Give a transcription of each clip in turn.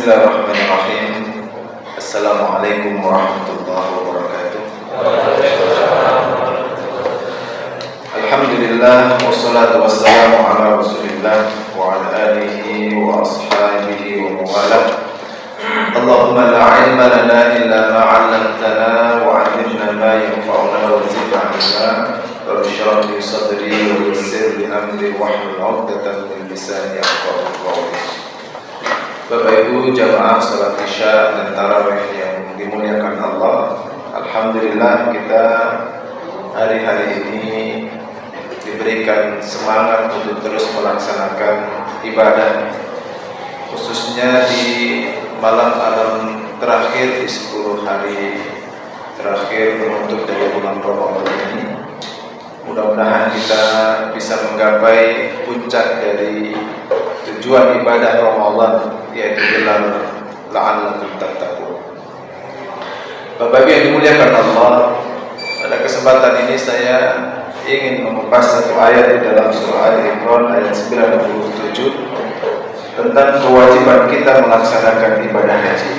Bismillahirrahmanirrahim. Assalamualaikum warahmatullahi wabarakatuh. Alhamdulillah, wassalatu wassalamu ala rasulillah wa ala alihi wa ashabihi wa mawalah. Allahumma la ilma lana illa ma 'allamtana wa 'allimna ma yanfa'una wa zidna 'ilma. Rabbi shrah li sadri wa yassir li amri wahlul 'uqdatam min lisani yafqahu qawli. Bapak Ibu jamaah salat Isya dan tarawih yang dimuliakan Allah, alhamdulillah kita hari-hari ini diberikan semangat untuk terus melaksanakan ibadah, khususnya di malam-malam terakhir di 10 hari terakhir menutup dari bulan Ramadan ini. Mudah-mudahan kita bisa menggapai puncak dari tujuan ibadah Ramadan, yaitu gelar la'allakum tattaqun. Bapak Ibu yang dimuliakan Allah, pada kesempatan ini saya ingin mengupas satu ayat di dalam surah Al-Imran ayat 97 tentang kewajiban kita melaksanakan ibadah haji.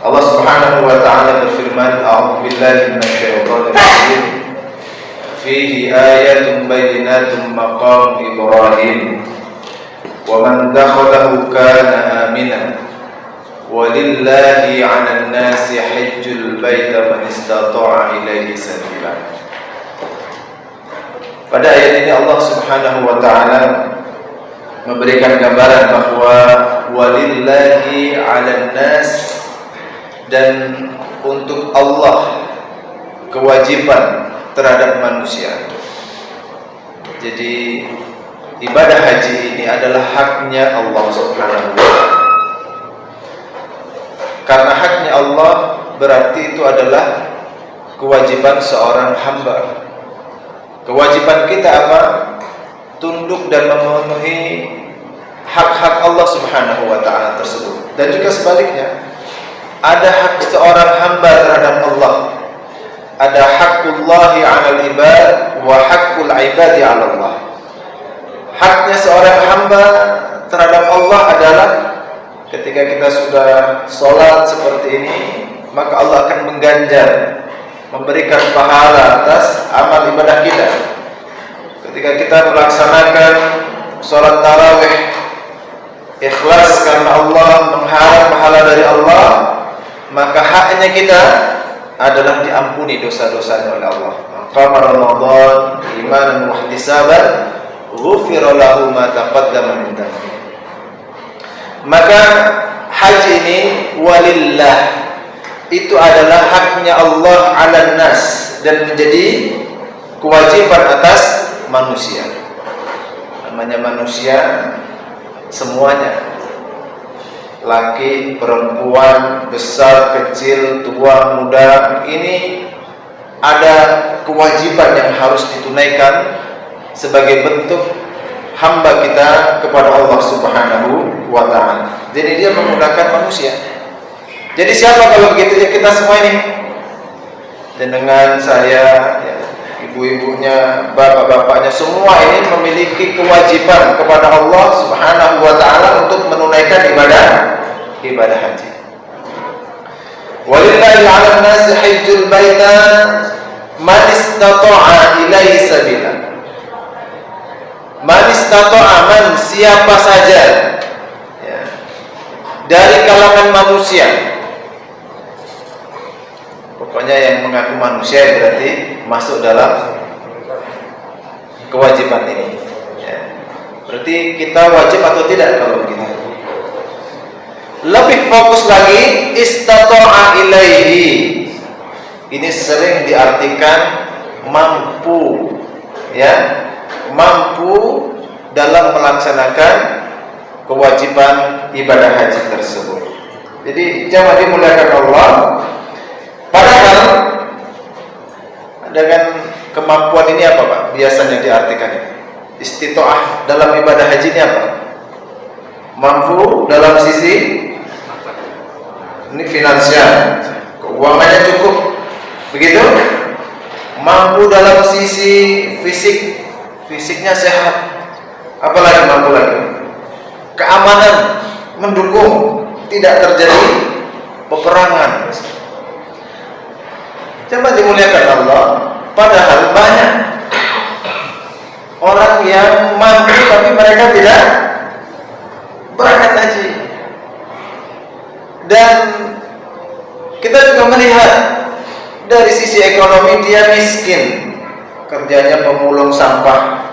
Allah Subhanahu wa taala berfirman, A'udzu billahi minasyaitonir rajim. Fihi ayatun bayyinatun maqam Ibrahim wa man dakhalahu kana aminan walillahi 'alan nasi hajjul baita man istata'a ilaihi sabila. Pada ayat ini Allah Subhanahu wa taala memberikan gambaran bahwa walillahi 'alan nas, dan untuk Allah kewajiban terhadap manusia. Jadi ibadah haji ini adalah haknya Allah Subhanahu wa ta'ala. Karena haknya Allah berarti itu adalah kewajiban seorang hamba. Kewajiban kita apa? Tunduk dan memenuhi hak-hak Allah Subhanahu wa ta'ala tersebut. Dan juga sebaliknya, ada hak seorang hamba terhadap Allah. Ada haqqullahi 'alal ibad wa haqqul ibadi 'ala Allah. Haknya seorang hamba terhadap Allah adalah ketika kita sudah sholat seperti ini, maka Allah akan mengganjar, memberikan pahala atas amal ibadah kita. Ketika kita melaksanakan sholat tarawih ikhlas karena Allah, mengharap pahala dari Allah, maka haknya kita adalah diampuni dosa-dosanya oleh Allah. Qama Ramadan imanan wa ihtisaban ghufira lahu ma taqaddama min dhanbi. Maka haji ini walillah, itu adalah haknya Allah 'alan nas, dan menjadi kewajiban atas manusia. Namanya manusia semuanya, laki, perempuan, besar, kecil, tua, muda, ini ada kewajiban yang harus ditunaikan sebagai bentuk hamba kita kepada Allah Subhanahu wa ta'ala. Jadi dia menggunakan manusia. Jadi siapa kalau begitu? Ya kita semua ini. Dan dengan saya, ya, ibu-ibunya, bapak-bapaknya, semua ini memiliki kewajiban kepada Allah Subhanahu wa ta'ala untuk menunaikan ibadah haji. Walillahi 'alan nasi hajjul baita man istata'a ilaihi sabila. Man istata'a, man siapa saja, ya, dari kalangan manusia. Pokoknya yang mengaku manusia berarti masuk dalam kewajiban ini, ya. Berarti kita wajib atau tidak kalau begitu? Lebih fokus lagi, istata'a ilaihi. Ini sering diartikan mampu, ya, mampu dalam melaksanakan kewajiban ibadah haji tersebut. Jadi jamaah dimuliakan Allah, padahal dengan kemampuan ini apa Pak? Biasanya diartikan istita'ah dalam ibadah haji ini apa? Mampu dalam sisi ini finansial, keuangannya cukup, begitu? Mampu dalam sisi fisiknya sehat. Apalagi mampu lagi? Keamanan, mendukung tidak terjadi peperangan. Coba dimuliakan Allah, padahal banyak orang yang mampu tapi mereka tidak berangkat haji. Dan kita juga melihat dari sisi ekonomi dia miskin, kerjanya pemulung sampah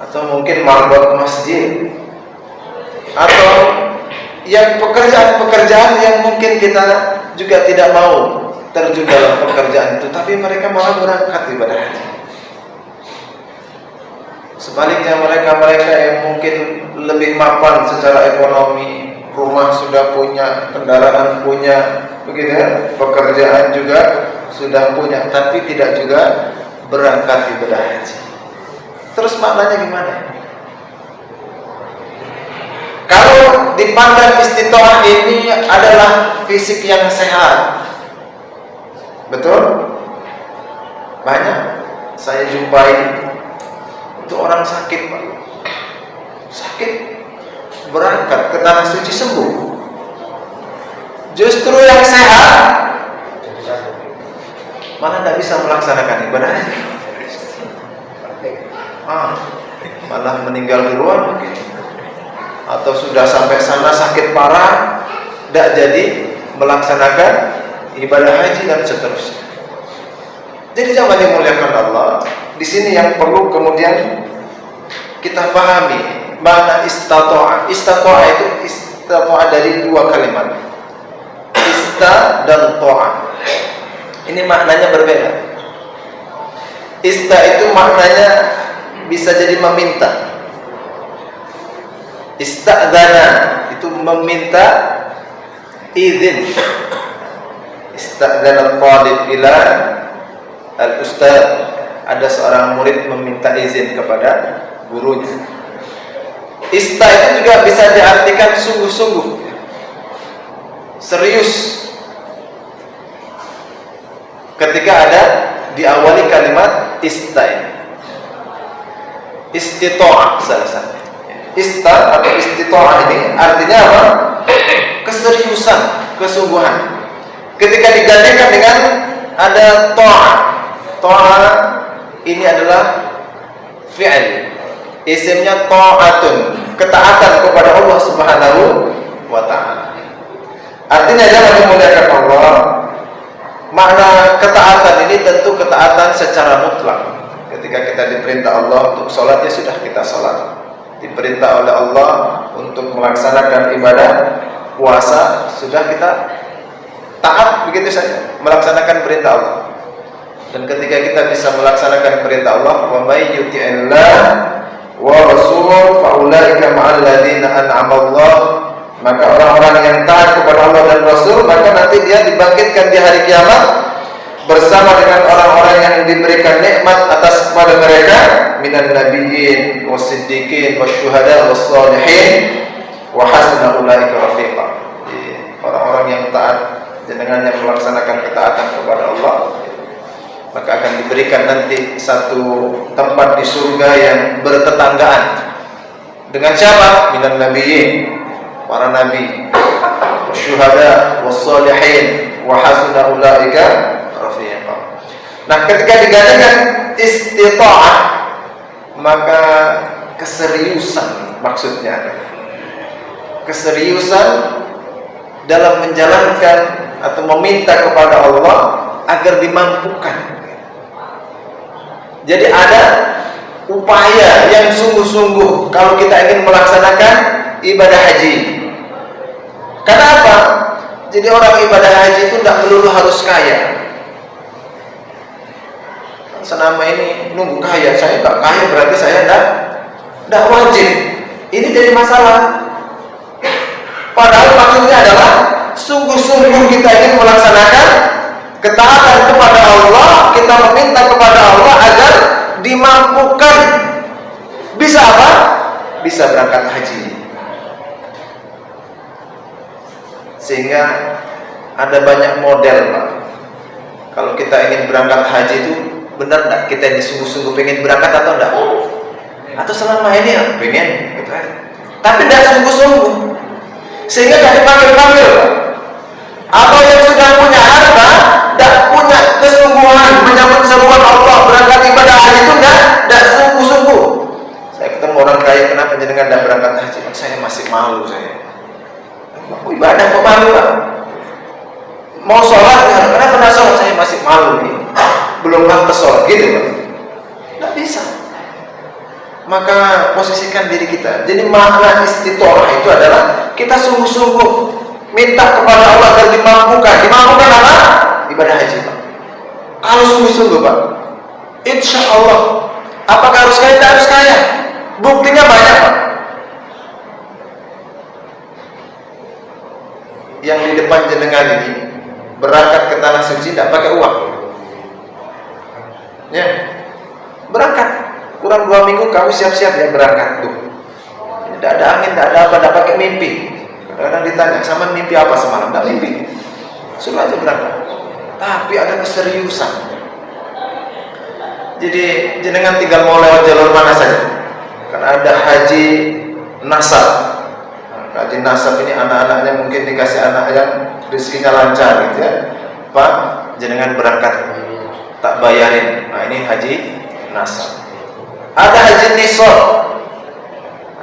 atau mungkin marbot masjid, atau yang pekerjaan-pekerjaan yang mungkin kita juga tidak mau terjun dalam pekerjaan itu, tapi mereka malah berangkat ibadah haji. Sebaliknya mereka yang mungkin lebih mapan secara ekonomi, rumah sudah punya, kendaraan punya, begitu ya, pekerjaan juga sudah punya, tapi tidak juga berangkat ibadah haji. Terus maknanya gimana? Kalau dipandang istitoah ini adalah fisik yang sehat, betul? Banyak saya jumpai itu orang sakit, Pak. Sakit berangkat ke tanah suci sembuh. Justru yang sehat mana tidak bisa melaksanakan ibadah haji. Malah meninggal duluan mungkin, atau sudah sampai sana sakit parah, tidak jadi melaksanakan ibadah haji dan seterusnya. Jadi jangan dimuliakan Allah. Di sini yang perlu kemudian kita pahami makna istato'a. Istato'a itu istato'a dari dua kalimat, ista dan to'a. Ini maknanya berbeda. Ista itu maknanya bisa jadi meminta. Ista'dana itu meminta izin. Ista'dana al-talib ila al-ustad. Ada seorang murid meminta izin kepada gurunya. Ista itu juga bisa diartikan sungguh-sungguh, serius. Ketika ada diawali kalimat ista ini, istitoah salah satu. Ista atau istitoah ini artinya apa? Keseriusan, kesungguhan. Ketika digantikan dengan ada to'ah. To'ah ini adalah fi'il, isimnya ta'atun, ketaatan kepada Allah Subhanahu wa ta'ala. Artinya jangan dimuliakan Allah, makna ketaatan ini tentu ketaatan secara mutlak. Ketika kita diperintah Allah untuk sholat, ya sudah kita sholat. Diperintah oleh Allah untuk melaksanakan ibadah puasa, sudah kita taat begitu saja melaksanakan perintah Allah. Dan ketika kita bisa melaksanakan perintah Allah, wa may yuti'illah wa rasul fa ulaika ma'al ladzina an'ama Allah, maka orang-orang yang taat kepada Allah dan Rasul, maka nanti dia dibangkitkan di hari kiamat bersama dengan orang-orang yang diberikan nikmat atas kepada mereka, minan nabiyyin wasiddiqin wasyuhada wassalihin wa hasuna ulaika rafiqa. Orang-orang yang taat dengan yang melaksanakan ketaatan kepada Allah, maka akan diberikan nanti satu tempat di surga yang bertetanggaan dengan siapa? Minan nabiyyin, para nabi, wasyuhada wassalihin wa hasuna ulaika rafiqa. Nah, ketika digantikan istita'ah, maka keseriusan maksudnya, keseriusan dalam menjalankan atau meminta kepada Allah agar dimampukan. Jadi ada upaya yang sungguh-sungguh kalau kita ingin melaksanakan ibadah haji. Kenapa? Jadi orang ibadah haji itu tidak melulu harus kaya. Selama ini nunggu kaya, saya nggak kaya berarti saya tidak wajib. Ini jadi masalah. Padahal maksudnya adalah sungguh-sungguh kita ingin melaksanakan ketaatan kepada Allah, kita meminta kepada Allah agar dimampukan bisa apa? Bisa berangkat haji. Sehingga ada banyak model, Pak. Kalau kita ingin berangkat haji itu benar enggak kita ini sungguh-sungguh pengen berangkat atau enggak? Atau selama ini ya pengen gitu kan. Tapi tidak sungguh-sungguh. sehingga tidak dipanggil-panggil. Atau yang sudah punya harta, tidak punya kesungguhan menyambut seruan Allah berangkat ibadah haji itu tidak sungguh-sungguh. Saya ketemu orang kaya, kenapa jenengan tidak berangkat haji? Saya masih malu saya. Mau ibadah kok malu Pak? Mau sholat, kenapa tidak sholat? Saya masih malu nih. Belum pantas sholat gitu Pak. Tidak bisa. Maka posisikan diri kita. Jadi makna istitoah itu adalah kita sungguh-sungguh minta kepada Allah agar dimampukan. Dimampukan apa? Ibadah haji Pak. Kalau sungguh-sungguh Pak, insya Allah. Apakah harus kaya? Tidak harus kaya. Buktinya banyak Pak. Yang di depan jenengan ini berangkat ke tanah suci tidak pakai uang. Ya, berangkat. Kurang 2 minggu kamu siap-siap ya berangkat tuh. Tidak ada angin, tidak ada apa, tidak pakai mimpi. Kadang-kadang ditanya, sama mimpi apa semalam? Tidak mimpi. Suruh aja berangkat. Tapi ada keseriusan. Jadi jenengan tinggal mau lewat jalur mana saja. Karena ada haji nasab. Haji nasab ini anak-anaknya mungkin dikasih anak yang rezekinya lancar gitu ya. Pak, jenengan berangkat tak bayarin. Nah ini haji nasab. Ada haji nisab,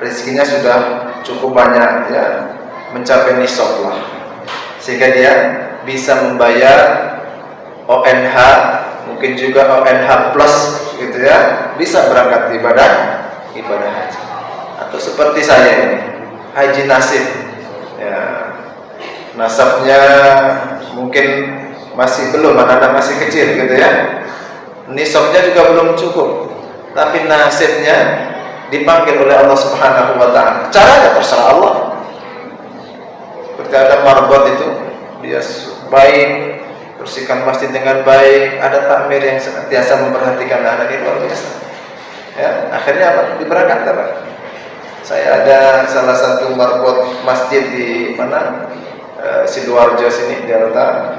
rezekinya sudah cukup banyak ya, mencapai nisab lah, sehingga dia bisa membayar ONH, mungkin juga ONH plus gitu ya, bisa berangkat ibadah haji. Atau seperti saya ini, haji nasib ya, nasabnya mungkin masih belum, anak-anak masih kecil gitu ya, nisabnya juga belum cukup, tapi nasibnya dipanggil oleh Allah Subhanahu wa Ta'ala. Caranya terserah Allah. Seperti ada marbot itu, dia baik, bersihkan masjid dengan baik, ada takmir yang senantiasa memperhatikan anak ini, luar biasa. Ya, akhirnya apa? Diberangkatkan Pak. Saya ada salah satu marbot masjid di mana Sidoarjo sini, Delta.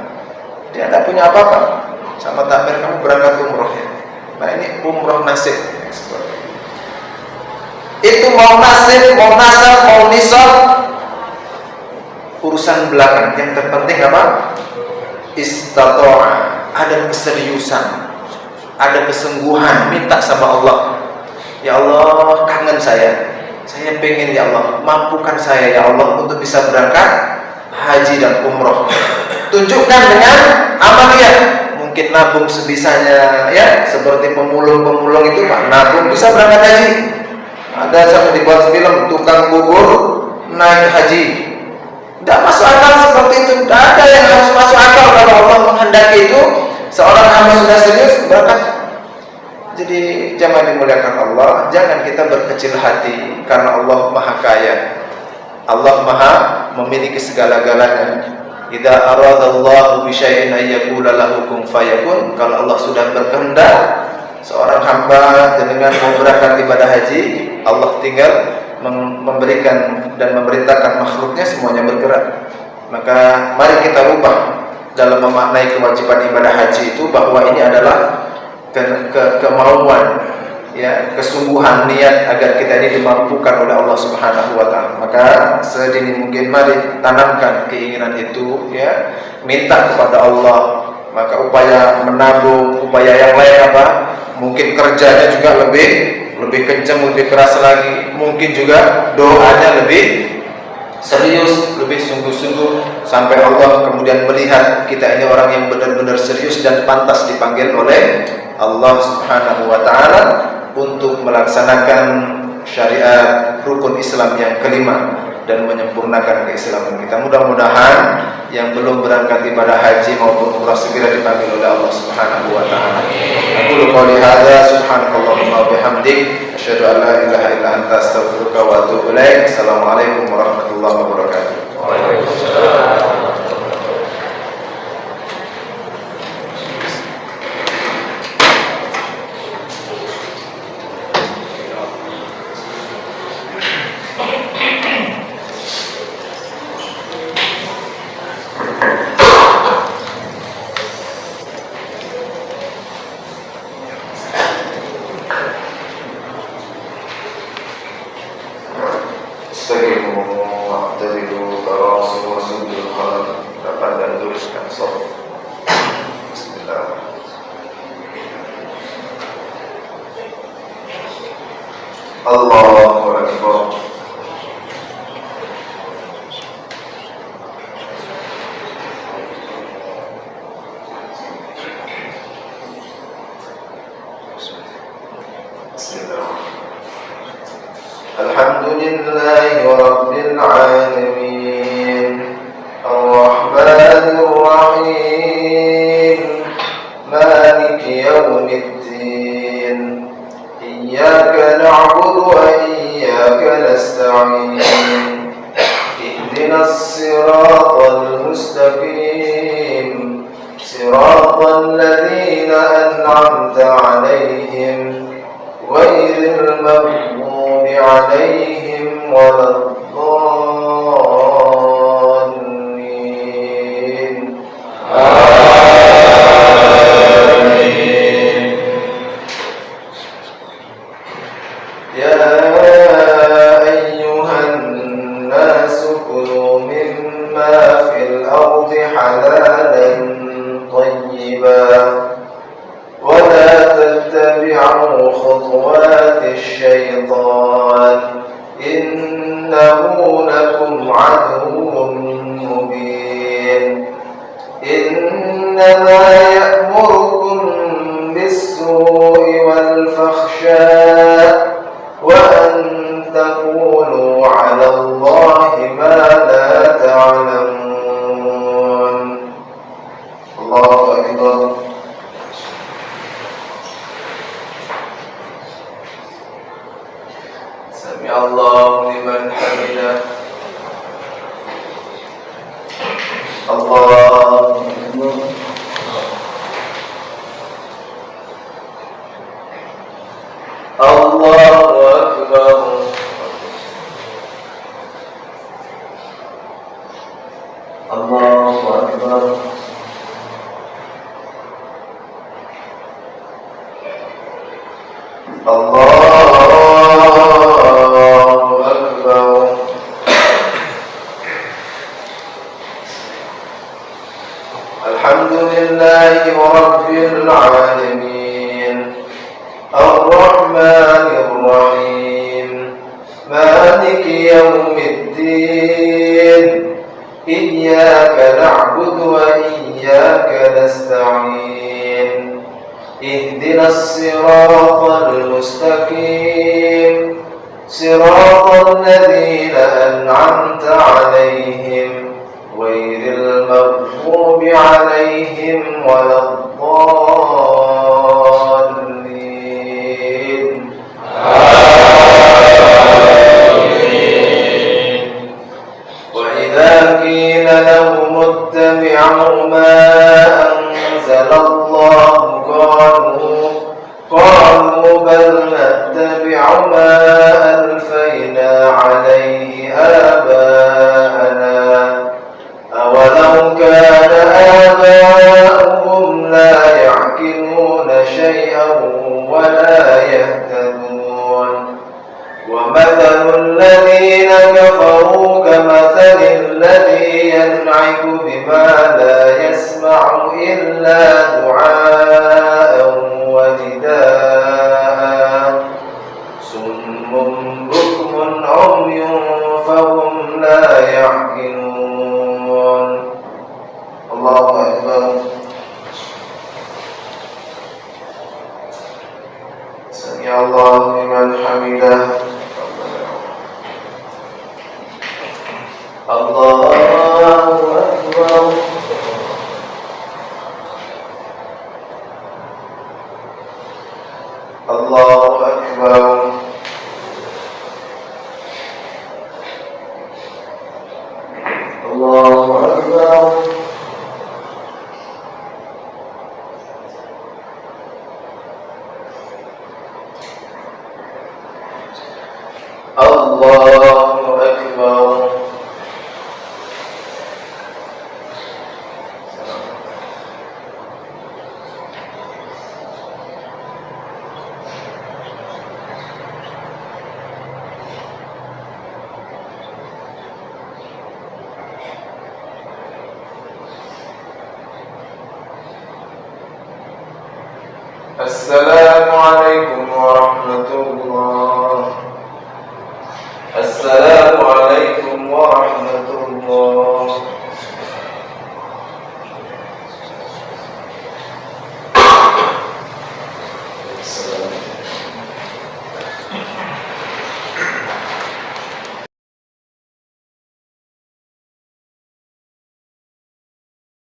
Dia tidak punya apa-apa. Sama takmir, kamu berangkat umroh ya. Nah ini umroh nasib. Itu mau nasib, mau nasab, mau nisab, urusan belakang. Yang terpenting apa? Istato'a. Ada keseriusan, ada kesungguhan, minta sama Allah. Ya Allah, kangen saya pengen ya Allah, mampukan saya ya Allah untuk bisa berangkat haji dan umroh. Tunjukkan dengan amaliyah. Mungkin nabung sebisanya ya, seperti pemulung itu Pak, nabung bisa berangkat haji. Ada sampai dibuat film tukang bubur naik haji. Tidak masuk akal seperti itu. Tidak ada yang harus masuk akal kalau Allah menghendaki itu seorang hamba sudah serius berangkat. Jadi jangan dimuliakan Allah, jangan kita berkecil hati karena Allah Maha Kaya. Allah Maha memiliki segala-galanya. Idza aradallahu bi syai'in ayyaqula lahu kun fayakun. Kalau Allah sudah berkehendak seorang hamba dengan mau berangkat ibadah haji, Allah tinggal memberikan dan memerintahkan makhluknya semuanya bergerak. Maka mari kita rubah dalam memaknai kewajiban ibadah haji itu bahwa ini adalah kemauan ya, kesungguhan niat agar kita ini dimampukan oleh Allah Subhanahu wa Ta'ala. Maka sedini mungkin mari tanamkan keinginan itu ya, minta kepada Allah. Maka upaya menabung, upaya yang lain apa? Mungkin kerjanya juga lebih kencang, lebih keras lagi. Mungkin juga doanya lebih serius, lebih sungguh-sungguh, sampai Allah kemudian melihat kita ini orang yang benar-benar serius dan pantas dipanggil oleh Allah Subhanahu wa Ta'ala untuk melaksanakan syariat rukun Islam yang kelima dan menyempurnakan keislaman kita. Mudah-mudahan yang belum berangkat ibadah haji maupun umrah segera dipanggil oleh Allah Subhanahu wa Ta'ala. Aku qouli hadza subhanakallahumma wa bihamdik asyhadu an la ilaha illa anta astaghfiruka wa atubu ilaik. Assalamualaikum warahmatullahi wabarakatuh. Waalaikumsalam. Astagfirullah. Wa'tadilu tarasu wa sudul qalam. Dapat dan luruskan shaf. Bismillah. Allahu Akbar. Alhamdulillahi Rabbil Alamin Ar-Rahmanir Rahim Maliki Yawmiddin Iyyaka na'budu wa iyyaka nasta'in Ihdinas siratal mustaqim Siratal ladzina an'amta 'alaihim ghairil maghdubi 'alaihim waladdallin. Amin. Ya ayyuhan nasu kulu mimma fil ardi halalan tayyiban ولا تتبعوا خطوات الشيطان إنه لكم عدو مبين إنما يأمركم بالسوء والفحشاء وأن تقولوا على الله ما لا تعلمون. الله أكبر. Sami Allahu liman hamidah. Allahu Akbar. Allahu Akbar. Allahu Akbar. Alhamdulillahi Rabbil Alamin Ar-Rahmanir Rahim Maliki Yawmiddin Iyyaka na'budu wa iyyaka nasta'in Ihdinas siratal mustaqim Siratal ladzina an'amta 'alaihim ghairil maghdubi 'alaihim waladdallin. Amin. Wa idza qila lahum ittabi'u ma anzalallahu qalu bal nattabi'u ma alfayna 'alayhi aba'ana أولو كان آباؤهم لا يعقلون شيئا ولا يهتدون ومثل الذين كفروا كمثل الذي ينعق بما لا يسمع إلا دعاء ونداء صم بكم عمي فهم لا يعقلون. Allahu Akbar. Sami Allahu liman hamidah. Allahu Akbar. Allahu Akbar. Allahu Akbar. Allah